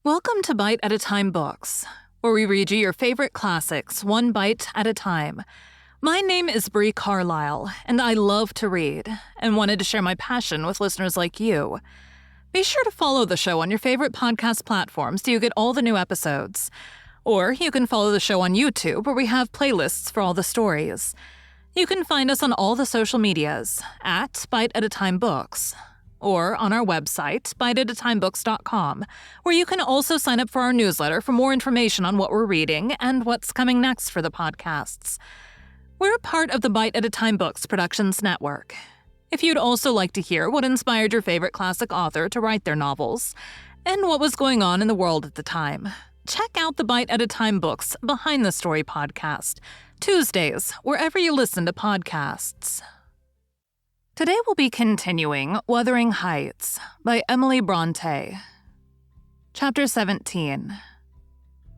Welcome to Bite at a Time Books, where we read you your favorite classics one bite at a time. My name is Bree Carlile, and I love to read, and wanted to share my passion with listeners like you. Be sure to follow the show on your favorite podcast platforms so you get all the new episodes. Or you can follow the show on YouTube, where we have playlists for all the stories. You can find us on all the social medias, at Bite at a Time Books, or on our website, biteatatimebooks.com, where you can also sign up for our newsletter for more information on what we're reading and what's coming next for the podcasts. We're part of the Bite at a Time Books Productions Network. If you'd also like to hear what inspired your favorite classic author to write their novels, and what was going on in the world at the time, check out the Bite at a Time Books Behind the Story podcast, Tuesdays, wherever you listen to podcasts. Today we'll be continuing Wuthering by Emily Brontë. Chapter 17.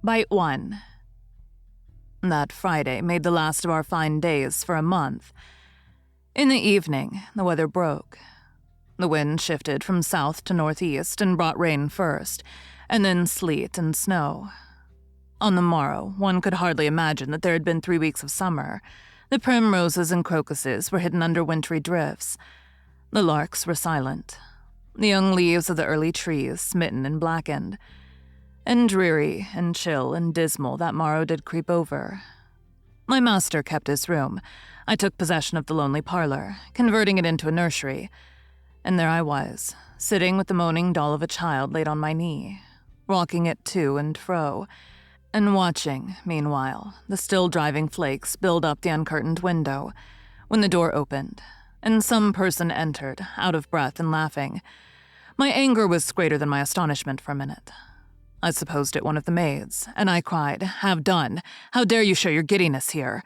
Bite 1. That Friday made the last of our fine days for a month. In the evening, the weather broke. The wind shifted from south to northeast and brought rain first, and then sleet and snow. On the morrow, one could hardly imagine that there had been 3 weeks of summer. The primroses and crocuses were hidden under wintry drifts. The larks were silent, the young leaves of the early trees smitten and blackened. And dreary and chill and dismal that morrow did creep over. My master kept his room. I took possession of the lonely parlor, converting it into a nursery. And there I was, sitting with the moaning doll of a child laid on my knee, rocking it to and fro, and watching, meanwhile, the still driving flakes build up the uncurtained window, when the door opened, and some person entered, out of breath and laughing. My anger was greater than my astonishment for a minute. I supposed it one of the maids, and I cried, "Have done! How dare you show your giddiness here?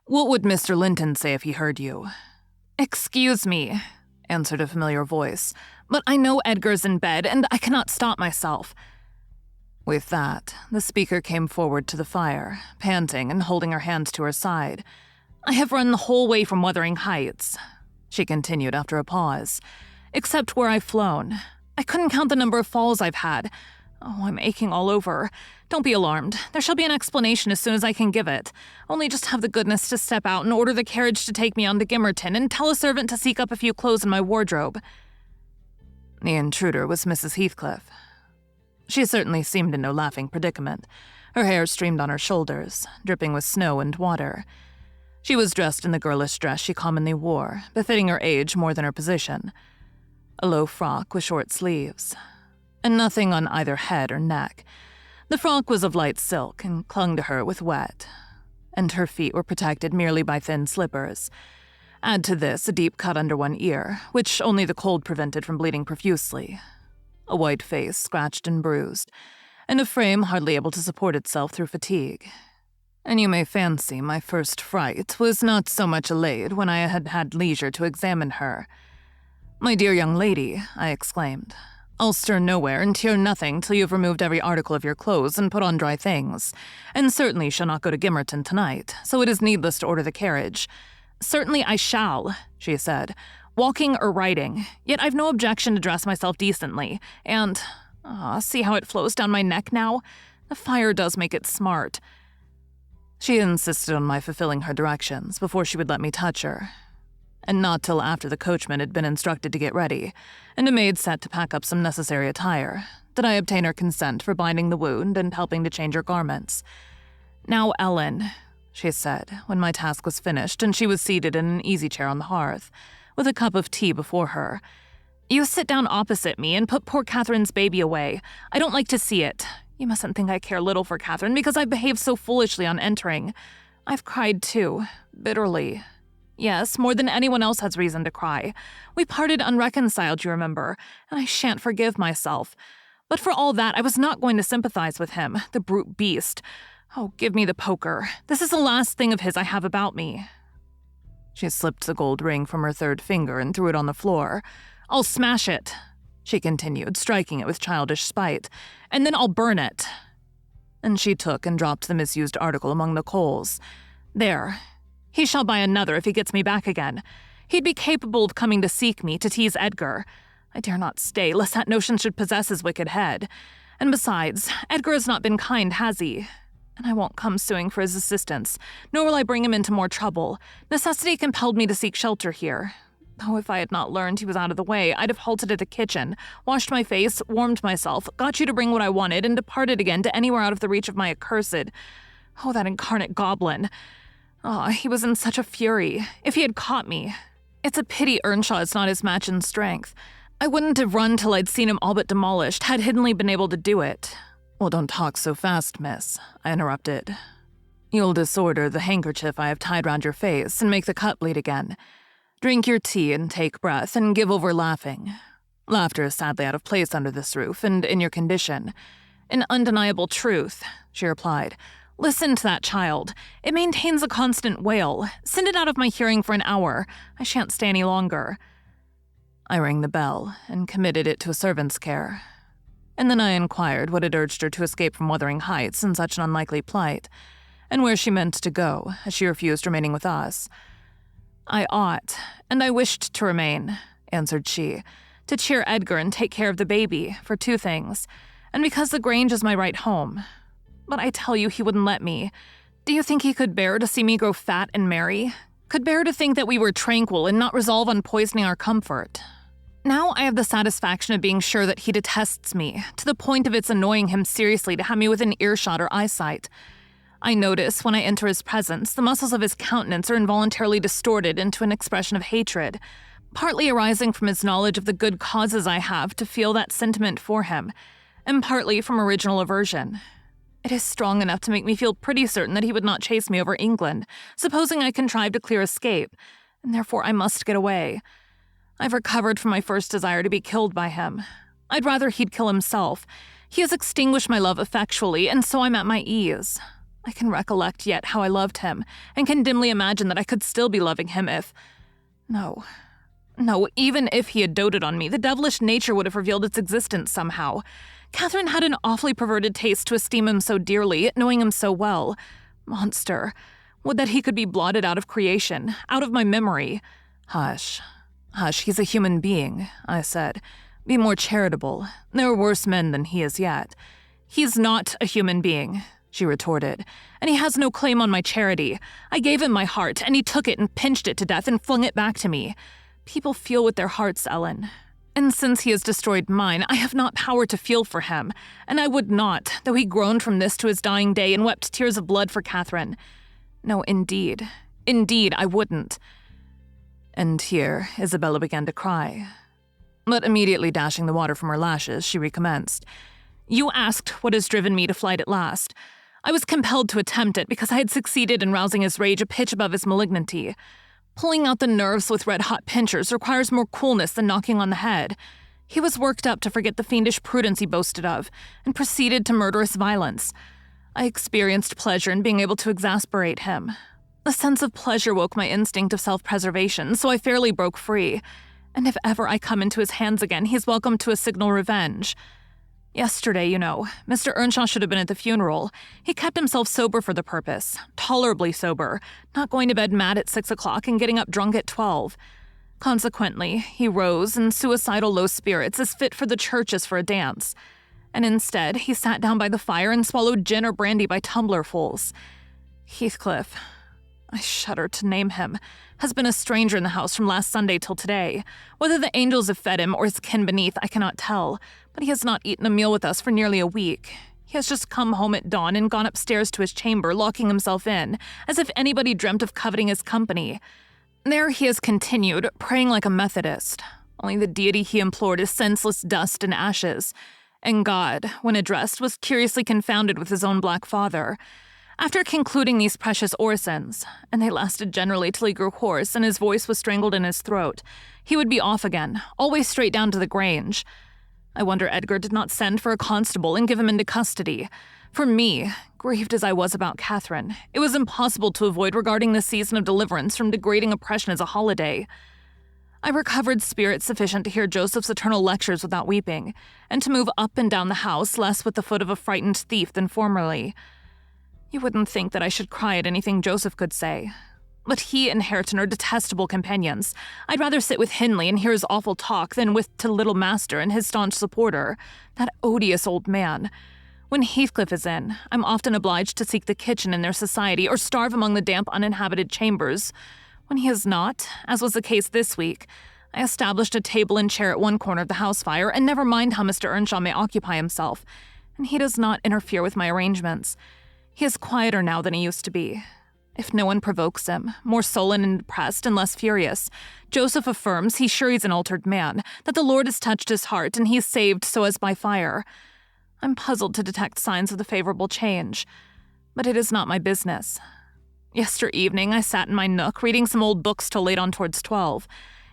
What would Mr. Linton say if he heard you?" "Excuse me," answered a familiar voice, "but I know Edgar's in bed, and I cannot stop myself." With that, the speaker came forward to the fire, panting and holding her hands to her side. "I have run the whole way from Wuthering Heights," she continued after a pause, "except where I've flown. I couldn't count the number of falls I've had. Oh, I'm aching all over. Don't be alarmed. There shall be an explanation as soon as I can give it. Only just have the goodness to step out and order the carriage to take me on to Gimmerton, and tell a servant to seek up a few clothes in my wardrobe." The intruder was Mrs. Heathcliff. She certainly seemed in no laughing predicament. Her hair streamed on her shoulders, dripping with snow and water. She was dressed in the girlish dress she commonly wore, befitting her age more than her position. A low frock with short sleeves, and nothing on either head or neck. The frock was of light silk and clung to her with wet, and her feet were protected merely by thin slippers. Add to this a deep cut under one ear, which only the cold prevented from bleeding profusely. A white face scratched and bruised, and a frame hardly able to support itself through fatigue. And you may fancy my first fright was not so much allayed when I had had leisure to examine her. "My dear young lady," I exclaimed, "I'll stir nowhere and hear nothing till you have removed every article of your clothes and put on dry things, and certainly shall not go to Gimmerton tonight, so it is needless to order the carriage." "Certainly I shall," she said, "walking or riding, yet I've no objection to dress myself decently, and, see how it flows down my neck now? The fire does make it smart." She insisted on my fulfilling her directions before she would let me touch her, and not till after the coachman had been instructed to get ready, and a maid set to pack up some necessary attire, did I obtain her consent for binding the wound and helping to change her garments. "Now, Ellen," she said, when my task was finished and she was seated in an easy chair on the hearth, with a cup of tea before her, "you sit down opposite me and put poor Catherine's baby away. I don't like to see it. You mustn't think I care little for Catherine because I've behaved so foolishly on entering. I've cried too, bitterly. Yes, more than anyone else has reason to cry. We parted unreconciled, you remember, and I shan't forgive myself. But for all that, I was not going to sympathize with him, the brute beast. Oh, give me the poker. This is the last thing of his I have about me." She slipped the gold ring from her third finger and threw it on the floor. "I'll smash it," she continued, striking it with childish spite, "and then I'll burn it." And she took and dropped the misused article among the coals. "There. He shall buy another if he gets me back again. He'd be capable of coming to seek me, to tease Edgar. I dare not stay, lest that notion should possess his wicked head. And besides, Edgar has not been kind, has he? And I won't come suing for his assistance, nor will I bring him into more trouble. Necessity compelled me to seek shelter here. Oh, if I had not learned he was out of the way, I'd have halted at the kitchen, washed my face, warmed myself, got you to bring what I wanted, and departed again to anywhere out of the reach of my accursed... Oh, that incarnate goblin. Oh, he was in such a fury. If he had caught me... It's a pity Earnshaw is not his match in strength. I wouldn't have run till I'd seen him all but demolished, had Hiddenly been able to do it. Well, don't talk so fast, miss, I interrupted. You'll disorder the handkerchief I have tied round your face and make the cut bleed again. Drink your tea and take breath and give over laughing. Laughter is sadly out of place under this roof and in your condition. An undeniable truth, she replied. Listen to that child. It maintains a constant wail. Send it out of my hearing for an hour. I shan't stay any longer. I rang the bell and committed it to a servant's care. And then I inquired what had urged her to escape from Wuthering Heights in such an unlikely plight, and where she meant to go, as she refused remaining with us. I ought, and I wished to remain, answered she, to cheer Edgar and take care of the baby, for 2 things, and because the Grange is my right home. But I tell you he wouldn't let me. Do you think he could bear to see me grow fat and merry? Could bear to think that we were tranquil and not resolve on poisoning our comfort? Now I have the satisfaction of being sure that he detests me, to the point of its annoying him seriously to have me within earshot or eyesight. I notice, when I enter his presence, the muscles of his countenance are involuntarily distorted into an expression of hatred, partly arising from his knowledge of the good causes I have to feel that sentiment for him, and partly from original aversion. It is strong enough to make me feel pretty certain that he would not chase me over England, supposing I contrived a clear escape, and therefore I must get away. I've recovered from my first desire to be killed by him. I'd rather he'd kill himself. He has extinguished my love effectually, and so I'm at my ease. I can recollect yet how I loved him, and can dimly imagine that I could still be loving him if... No, even if he had doted on me, the devilish nature would have revealed its existence somehow. Catherine had an awfully perverted taste to esteem him so dearly, knowing him so well. Monster. Would that he could be blotted out of creation, out of my memory. Hush, he's a human being, I said. Be more charitable. There are worse men than he is yet. He's not a human being, she retorted, and he has no claim on my charity. I gave him my heart, and he took it and pinched it to death and flung it back to me. People feel with their hearts, Ellen. And since he has destroyed mine, I have not power to feel for him, and I would not, though he groaned from this to his dying day and wept tears of blood for Catherine. No, indeed, I wouldn't. And here Isabella began to cry. But immediately dashing the water from her lashes, she recommenced. You asked what has driven me to flight at last. I was compelled to attempt it because I had succeeded in rousing his rage a pitch above his malignity. Pulling out the nerves with red-hot pincers requires more coolness than knocking on the head. He was worked up to forget the fiendish prudence he boasted of, and proceeded to murderous violence. I experienced pleasure in being able to exasperate him. A sense of pleasure woke my instinct of self-preservation, so I fairly broke free. And if ever I come into his hands again, he's welcome to a signal revenge. Yesterday, Mr. Earnshaw should have been at the funeral. He kept himself sober for the purpose, tolerably sober, not going to bed mad at 6 o'clock and getting up drunk at 12. Consequently, he rose in suicidal low spirits, as fit for the church as for a dance. And instead, he sat down by the fire and swallowed gin or brandy by tumblerfuls. Heathcliff, I shudder to name him, has been a stranger in the house from last Sunday till today. Whether the angels have fed him or his kin beneath, I cannot tell, but he has not eaten a meal with us for nearly a week. He has just come home at dawn and gone upstairs to his chamber, locking himself in, as if anybody dreamt of coveting his company. There he has continued, praying like a Methodist. Only the deity he implored is senseless dust and ashes. And God, when addressed, was curiously confounded with his own black father. After concluding these precious orisons, and they lasted generally till he grew hoarse and his voice was strangled in his throat, he would be off again, always straight down to the Grange. I wonder Edgar did not send for a constable and give him into custody. For me, grieved as I was about Catherine, it was impossible to avoid regarding the season of deliverance from degrading oppression as a holiday. I recovered spirit sufficient to hear Joseph's eternal lectures without weeping, and to move up and down the house less with the foot of a frightened thief than formerly. You wouldn't think that I should cry at anything Joseph could say. But he and Hareton are detestable companions. I'd rather sit with Hindley and hear his awful talk than with to little Master and his staunch supporter, that odious old man. When Heathcliff is in, I'm often obliged to seek the kitchen in their society or starve among the damp, uninhabited chambers. When he is not, as was the case this week, I established a table and chair at one corner of the house fire, and never mind how Mr. Earnshaw may occupy himself, and he does not interfere with my arrangements. He is quieter now than he used to be. If no one provokes him, more sullen and depressed and less furious, Joseph affirms he's sure he's an altered man, that the Lord has touched his heart, and he's saved so as by fire. I'm puzzled to detect signs of the favorable change, but it is not my business. Yester evening I sat in my nook reading some old books till late on towards 12.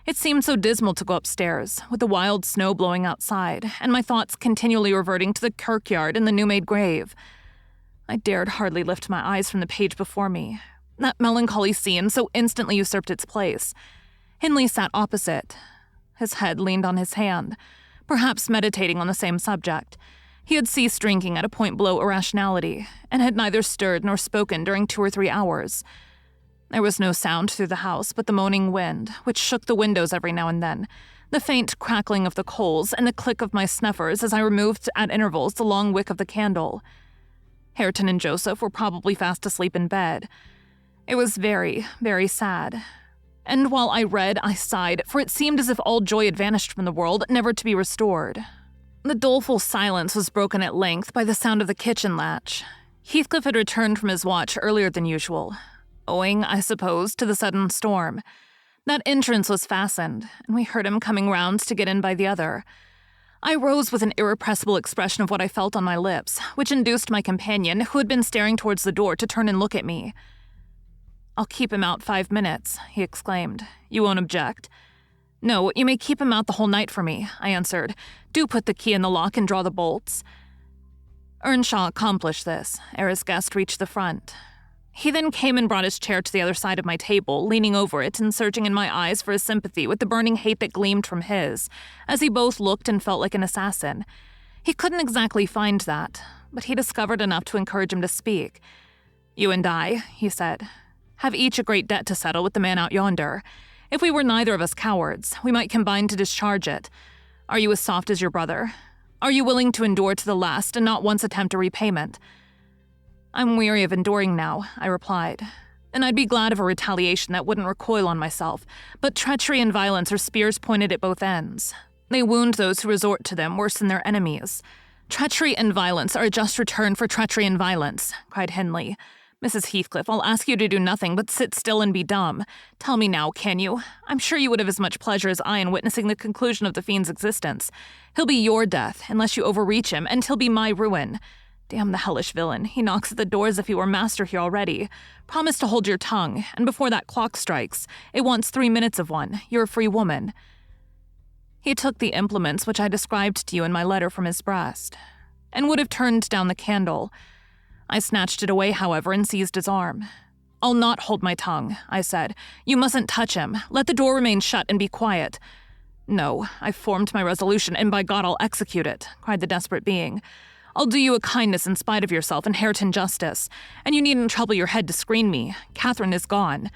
It seemed so dismal to go upstairs, with the wild snow blowing outside, and my thoughts continually reverting to the kirkyard and the new-made grave. I dared hardly lift my eyes from the page before me. That melancholy scene so instantly usurped its place. Hindley sat opposite. His head leaned on his hand, perhaps meditating on the same subject. He had ceased drinking at a point below irrationality, and had neither stirred nor spoken during 2 or 3 hours. There was no sound through the house but the moaning wind, which shook the windows every now and then, the faint crackling of the coals, and the click of my snuffers as I removed at intervals the long wick of the candle. Hareton and Joseph were probably fast asleep in bed. It was very, very sad. And while I read, I sighed, for it seemed as if all joy had vanished from the world, never to be restored. The doleful silence was broken at length by the sound of the kitchen latch. Heathcliff had returned from his watch earlier than usual, owing, I suppose, to the sudden storm. That entrance was fastened, and we heard him coming round to get in by the other. I rose with an irrepressible expression of what I felt on my lips, which induced my companion, who had been staring towards the door, to turn and look at me. "I'll keep him out 5 minutes," he exclaimed. "You won't object?" "No, you may keep him out the whole night for me," I answered. "Do put the key in the lock and draw the bolts." Earnshaw accomplished this, ere his guest reached the front. He then came and brought his chair to the other side of my table, leaning over it and searching in my eyes for his sympathy with the burning hate that gleamed from his, as he both looked and felt like an assassin. He couldn't exactly find that, but he discovered enough to encourage him to speak. "You and I," he said, "have each a great debt to settle with the man out yonder. If we were neither of us cowards, we might combine to discharge it. Are you as soft as your brother? Are you willing to endure to the last and not once attempt a repayment?" "I'm weary of enduring now," I replied, "and I'd be glad of a retaliation that wouldn't recoil on myself, but treachery and violence are spears pointed at both ends. They wound those who resort to them worse than their enemies. Treachery and violence are a just return for treachery and violence," cried Hindley. "Mrs. Heathcliff, I'll ask you to do nothing but sit still and be dumb. Tell me now, can you? I'm sure you would have as much pleasure as I in witnessing the conclusion of the fiend's existence. He'll be your death, unless you overreach him, and he'll be my ruin. Damn the hellish villain, he knocks at the door as if he were master here already. Promise to hold your tongue, and before that clock strikes, it wants 3 minutes of one, you're a free woman." He took the implements which I described to you in my letter from his breast, and would have turned down the candle. I snatched it away, however, and seized his arm. "I'll not hold my tongue," I said. "You mustn't touch him. Let the door remain shut and be quiet." "No, I've formed my resolution, and by God I'll execute it," cried the desperate being. "I'll do you a kindness in spite of yourself and Hareton justice, and you needn't trouble your head to screen me. Catherine is gone.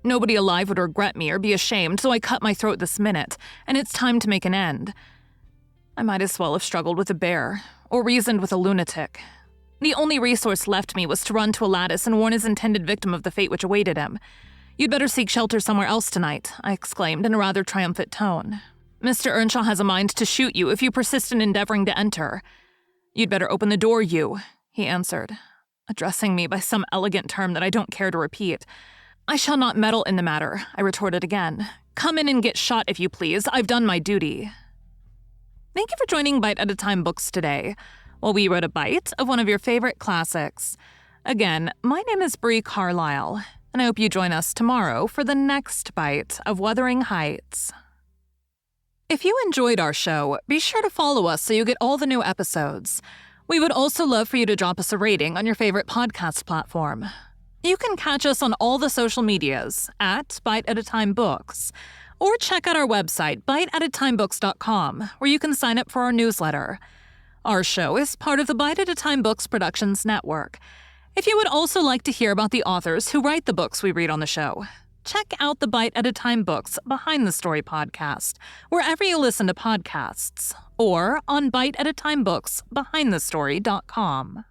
Nobody alive would regret me or be ashamed, so I cut my throat this minute, and it's time to make an end. I might as well have struggled with a bear, or reasoned with a lunatic. The only resource left me was to run to a lattice and warn his intended victim of the fate which awaited him. "You'd better seek shelter somewhere else tonight," I exclaimed in a rather triumphant tone. "Mr. Earnshaw has a mind to shoot you if you persist in endeavoring to enter." "You'd better open the door, you," he answered, addressing me by some elegant term that I don't care to repeat. "I shall not meddle in the matter," I retorted again. "Come in and get shot if you please. I've done my duty." Thank you for joining Bite at a Time Books today, while we read a bite of one of your favorite classics. Again, my name is Bree Carlile, and I hope you join us tomorrow for the next bite of Wuthering Heights. If you enjoyed our show, be sure to follow us so you get all the new episodes. We would also love for you to drop us a rating on your favorite podcast platform. You can catch us on all the social medias at Bite at a Time Books, or check out our website, biteatatimebooks.com, where you can sign up for our newsletter. Our show is part of the Bite at a Time Books Productions Network. If you would also like to hear about the authors who write the books we read on the show, check out the Bite at a Time Books Behind the Story podcast, wherever you listen to podcasts, or on biteatatimebooksbehindthestory.com.